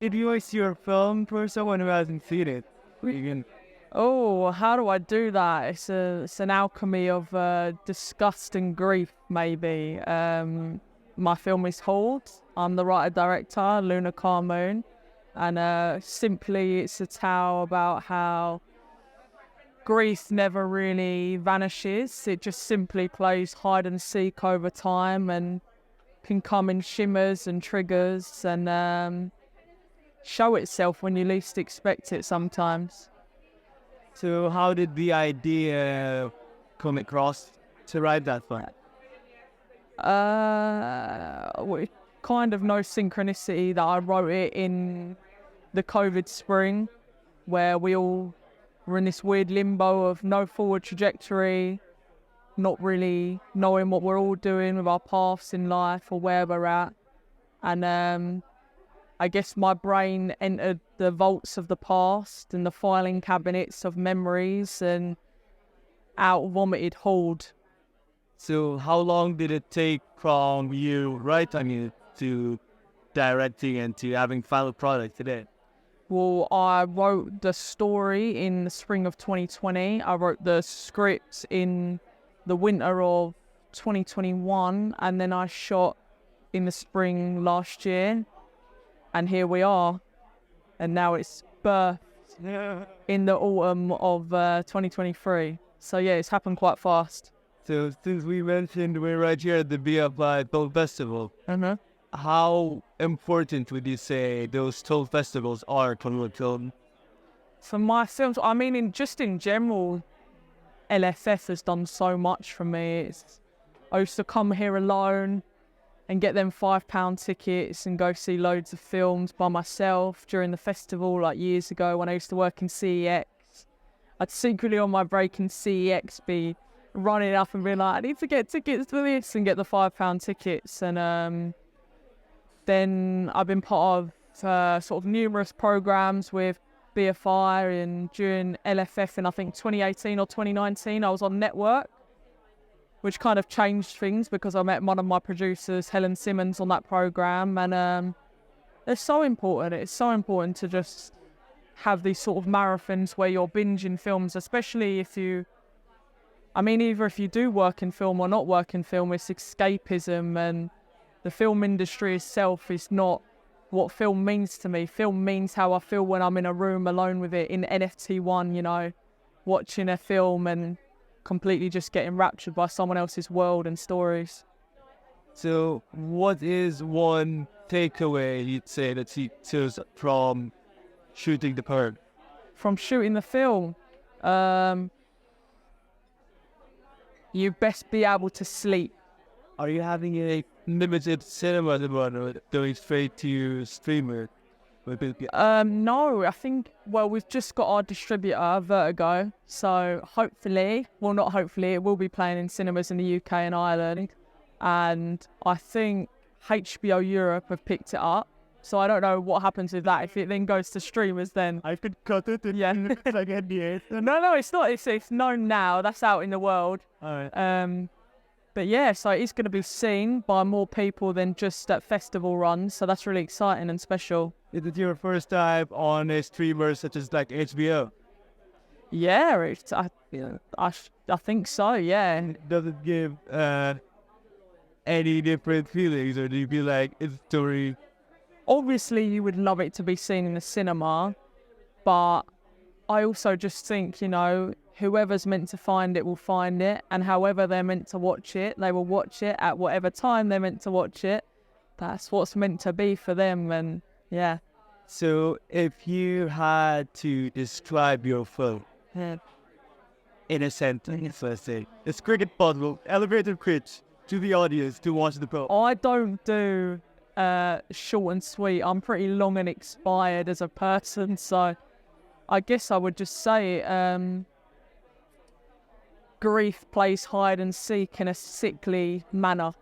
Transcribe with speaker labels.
Speaker 1: Did you voice your film for someone who hasn't seen it? You can.
Speaker 2: Oh, how do I do that? It's an alchemy of disgust and grief, maybe. My film is Horde. I'm the writer-director, Luna Carmoon. And simply it's a tale about how grief never really vanishes. It just simply plays hide and seek over time and can come in shimmers and triggers and show itself when you least expect it sometimes.
Speaker 1: So how did the idea come across to write that one?
Speaker 2: Kind of no synchronicity that I wrote it in the COVID spring, where we all were in this weird limbo of no forward trajectory, not really knowing what we're all doing with our paths in life or where we're at. And I guess my brain entered the vaults of the past and the filing cabinets of memories and out-vomited Horde.
Speaker 1: So how long did it take from you writing it to directing and to having final product today?
Speaker 2: Well, I wrote the story in the spring of 2020. I wrote the script in the winter of 2021, and then I shot in the spring last year. And here we are. And now it's birthed in the autumn of 2023. So yeah, it's happened quite fast.
Speaker 1: So since we mentioned we're right here at the BFI Film Festival, how important would you say those film festivals are for your film?
Speaker 2: For my films, I mean, in general, LFF has done so much for me. I used to come here alone and get them £5 tickets and go see loads of films by myself during the festival, like years ago when I used to work in CEX. I'd secretly on my break in CEX be running up and being like, I need to get tickets for this, and get the £5 tickets. And then I've been part of sort of numerous programs with BFI, and during LFF in I think 2018 or 2019 I was on Network, which kind of changed things because I met one of my producers, Helen Simmons, on that program. And it's so important. It's so important to just have these sort of marathons where you're binging films, especially if you, I mean, either if you do work in film or not work in film, it's escapism, and the film industry itself is not what film means to me. Film means how I feel when I'm in a room alone with it in NFT1, you know, watching a film and completely just getting raptured by someone else's world and stories.
Speaker 1: So what is one takeaway you'd say that you took from shooting the film?
Speaker 2: From shooting the film, you best be able to sleep.
Speaker 1: Are you having a limited cinema run or going straight to streamer?
Speaker 2: No, I think, well, we've just got our distributor, Vertigo, so hopefully, well, not hopefully, it will be playing in cinemas in the UK and Ireland, and I think HBO Europe have picked it up, so I don't know what happens with that. If it then goes to streamers, then
Speaker 1: I could cut it and
Speaker 2: yeah.
Speaker 1: it's like NDA.
Speaker 2: No, it's not. It's known now. That's out in the world.
Speaker 1: All right.
Speaker 2: But yeah, so it's going to be seen by more people than just at festival runs, so that's really exciting and special.
Speaker 1: Is it your first time on a streamer such as like HBO?
Speaker 2: Yeah, I think so, yeah.
Speaker 1: Does it give any different feelings, or do you feel like it's a story?
Speaker 2: Obviously, you would love it to be seen in the cinema, but I also just think, you know, whoever's meant to find it will find it, and however they're meant to watch it, they will watch it at whatever time they're meant to watch it. That's what's meant to be for them, and yeah.
Speaker 1: So if you had to describe your film in a sentence, let's say, it's cricket possible, elevator pitch to the audience to watch the film.
Speaker 2: I don't do short and sweet. I'm pretty long and expired as a person, so I guess I would just say grief plays hide and seek in a sickly manner.